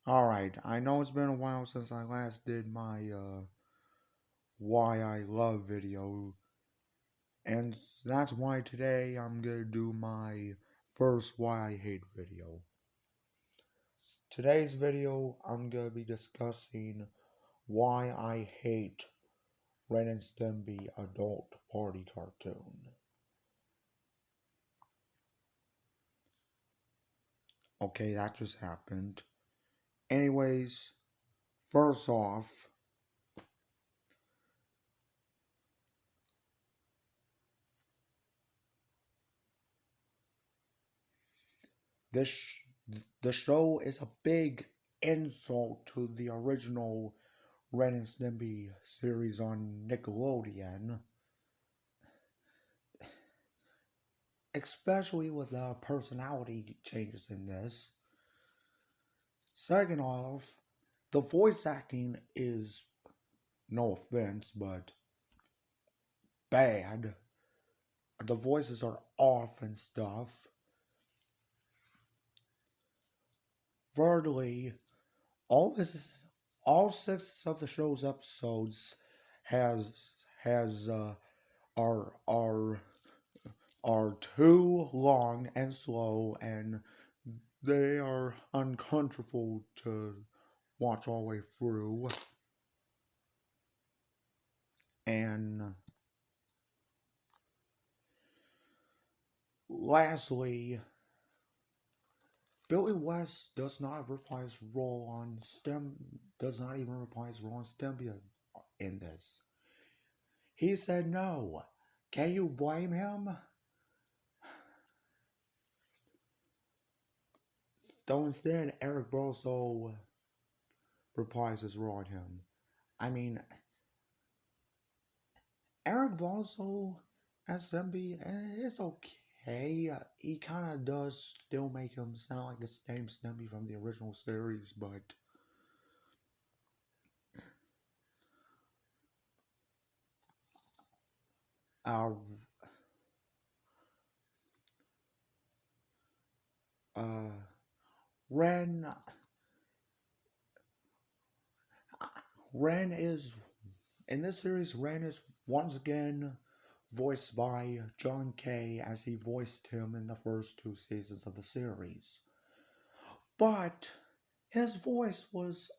Alright, I know it's been a while since I last did my Why I Love video, and that's why today I'm gonna do my first Why I Hate video. Today's video, I'm gonna be discussing why I hate Ren and Stimpy adult party cartoon. Okay, that just happened. Anyways, first off, This the show is a big insult to the original Ren and Stimpy series on Nickelodeon, especially with the personality changes in this. Second off, the voice acting is, no offense, but bad. The voices are off and stuff. Thirdly, all this, all six of the show's episodes has has are are too long and slow, and they are uncomfortable to watch all the way through. And lastly, Billy West does not reprise role on does not even reprise role on Stimpy in this. He said no. Can you blame him? Though instead Eric Broso reprises role on him. I mean, Eric Broso as Stimpy, it's okay. He kind of does still make him sound like the same Stimpy from the original series, but uh, uh, Ren, Ren is in this series. Ren is once again voiced by John Kay as he voiced him in the first two seasons of the series. But his voice was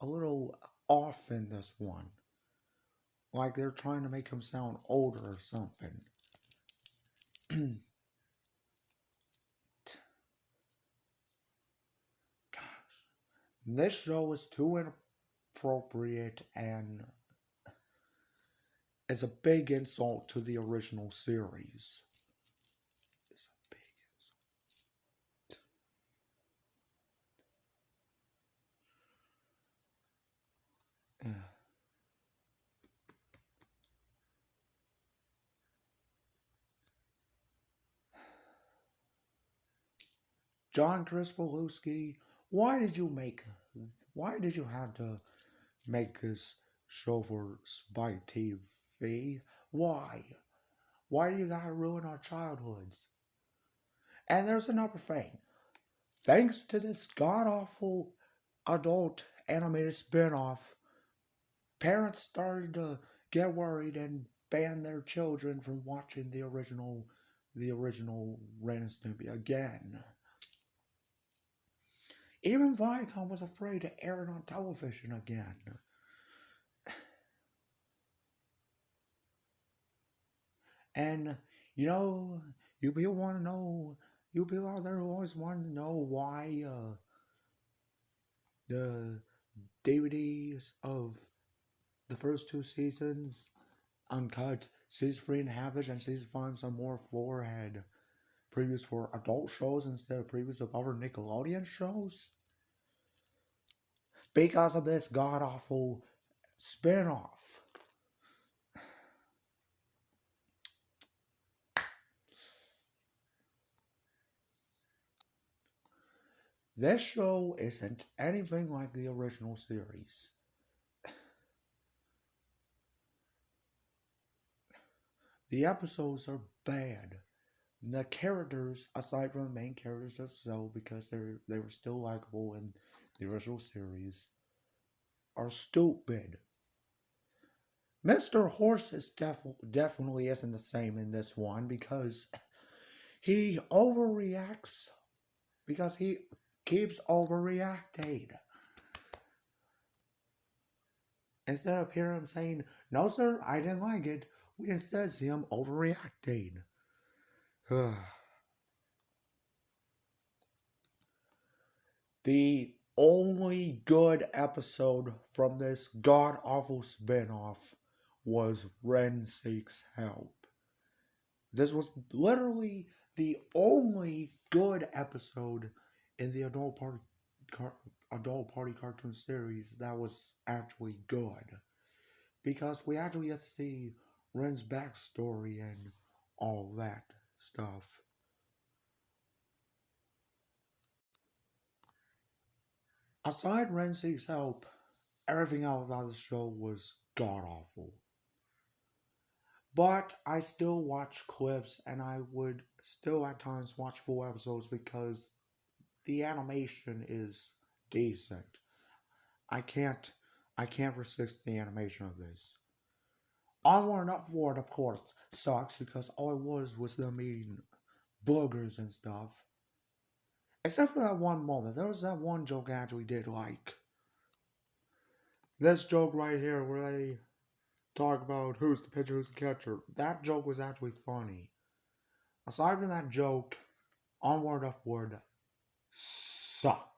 a little off in this one. Like they're trying to make him sound older or something. Gosh. This show is too inappropriate and is a big insult to the original series. It's a big insult. Yeah. John Krispolowski, why did you have to make this show for Spike TV? Why? Why do you gotta ruin our childhoods? And there's another thing. Thanks to this god awful adult animated spin-off, parents started to get worried and ban their children from watching the original Ren and Stimpy again. Even Viacom was afraid to air it on television again. And you people want to know, you people out there who always want to know why the DVDs of the first two seasons, uncut, season 3 and Havage and season 5 some more 4 had previews for adult shows instead of previews of other Nickelodeon shows? Because of this god awful spin-off. This show isn't anything like the original series. The episodes are bad. the characters, aside from the main characters themselves, because they were still likable in the original series, are stupid. Mr. Horse is definitely isn't the same in this one because he overreacts because he keeps overreacting. Instead of hearing him saying, "No, sir, I didn't like it," we instead see him overreacting. The only good episode from this god awful spin-off was Ren Seeks Help. This was literally the only good episode in the adult party cartoon series that was actually good, because we actually get to see Ren's backstory and all that stuff. Aside Ren Seeks Help, everything else about the show was god awful. But I still watch clips, and I would still at times watch full episodes because the animation is decent. I can't I can't resist the animation of this. Onward and Upward, of course, sucks because all it was them eating boogers and stuff. Except for that one moment. There was that one joke I actually did like. This joke right here where they talk about who's the pitcher, who's the catcher. That joke was actually funny. Aside from that joke, Onward Upward sucked.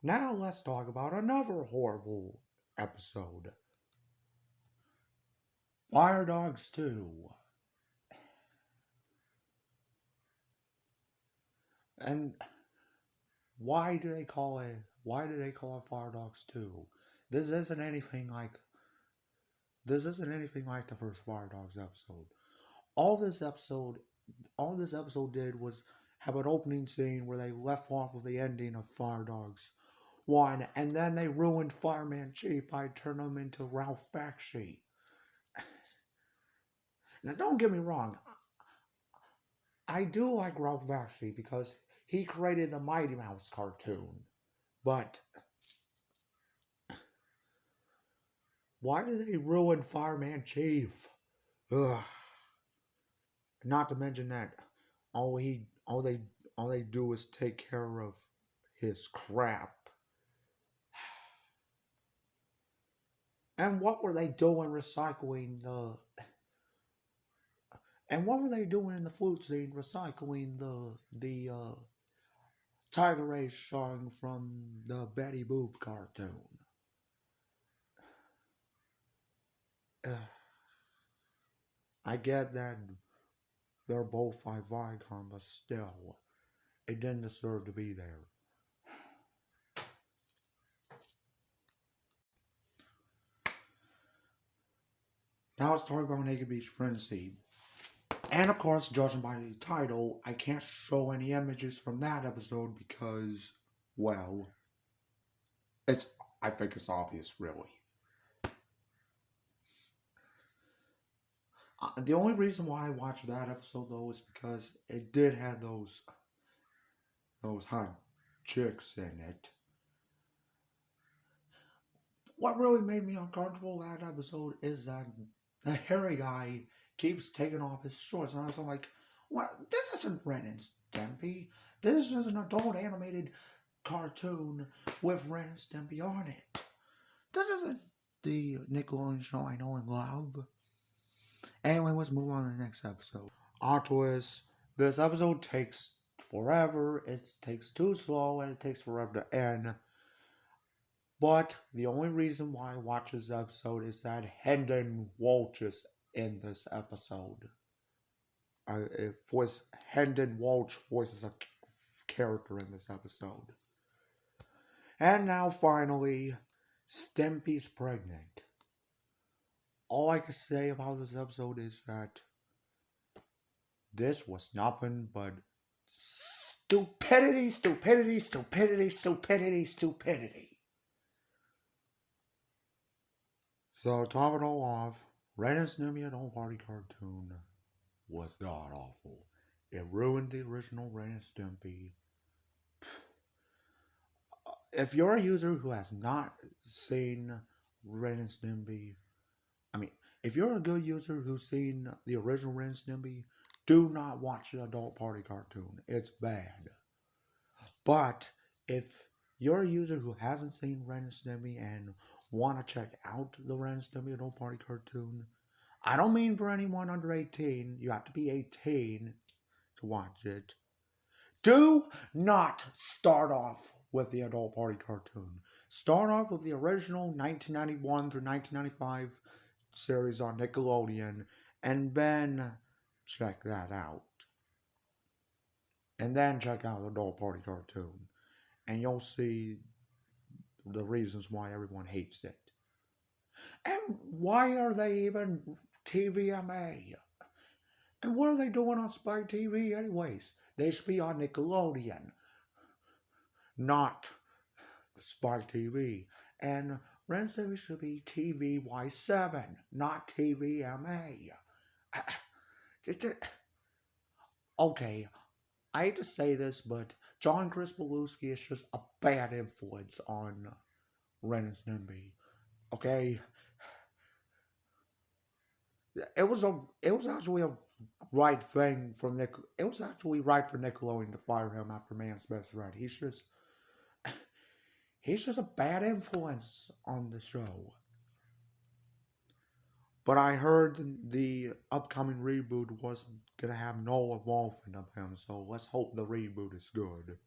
Now let's talk about another horrible episode. Fire Dogs 2. And why do they call it Fire Dogs 2? This isn't anything like the first Fire Dogs episode. All this episode did was have an opening scene where they left off with the ending of Fire Dogs 1, and then they ruined Fireman Chief by turning him into Ralph Bakshi. Now don't get me wrong, I do like Ralph Bakshi because he created the Mighty Mouse cartoon. But why did they ruin Fireman Chief? Ugh. Not to mention that all they do is take care of his crap. And what were they doing recycling the and what were they doing in the food scene recycling the Tiger Ray song from the Betty Boop cartoon? I get that they're both by Viacom, but still, it didn't deserve to be there. Now let's talk about Naked Beach Frenzy. And of course, judging by the title, I can't show any images from that episode because, well, I think it's obvious, really. The only reason why I watched that episode though is because it did have those hot chicks in it. What really made me uncomfortable that episode is that the hairy guy keeps taking off his shorts, and I was like, "What? This isn't Ren and Stimpy. This is an adult animated cartoon with Ren and Stimpy on it. This isn't the Nickelodeon show I know and love." Anyway, let's move on to the next episode. Artois. This episode takes forever. It takes too slow, and it takes forever to end. But the only reason why I watch this episode is that Hendon Walsh is in this episode. Hendon Walsh voices a character in this episode. And now finally, Stimpy's pregnant. All I can say about this episode is that this was nothing but stupidity, stupidity, stupidity, stupidity, stupidity. So, top it all off, Ren and Stimpy Adult Party cartoon was god awful. It ruined the original Ren and Stimpy. If you're a user who has not seen Ren and Stimpy, I mean, if you're a good user who's seen the original Ren and Stimpy, do not watch the Adult Party cartoon. It's bad. But if you're a user who hasn't seen Ren and Stimpy and want to check out the Ren and Stimpy Adult Party cartoon, I don't mean for anyone under 18. You have to be 18 to watch it. Do not start off with the Adult Party cartoon. Start off with the original 1991 through 1995 series on Nickelodeon and then check that out. And then check out the Adult Party cartoon. And you'll see the reasons why everyone hates it. And why are they even TVMA? And what are they doing on Spike TV anyways? They should be on Nickelodeon, not Spike TV. And Ren Stimpy should be TVY7, not TVMA. Okay, I hate to say this, but John Crispolowski is just a bad influence on Ren and Stimpy. Okay, it was actually a right thing from Nick. It was actually right for Nickelodeon to fire him after Man's Best Friend. He's just a bad influence on the show. But I heard the upcoming reboot wasn't gonna have no involvement of him, so let's hope the reboot is good.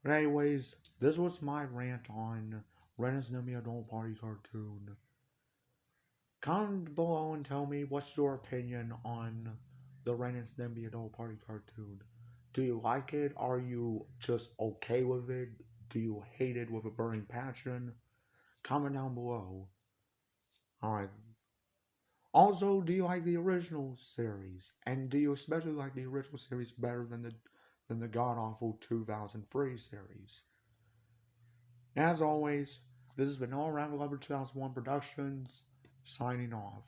But anyways, this was my rant on Ren and Stimpy Adult Party cartoon. Comment below and tell me what's your opinion on the Ren and Stimpy Adult Party cartoon. Do you like it? Are you just okay with it? Do you hate it with a burning passion? Comment down below. Alright. Also, do you like the original series? And do you especially like the original series better than the god-awful 2003 series? As always, this has been All Around 11 2001 Productions, signing off.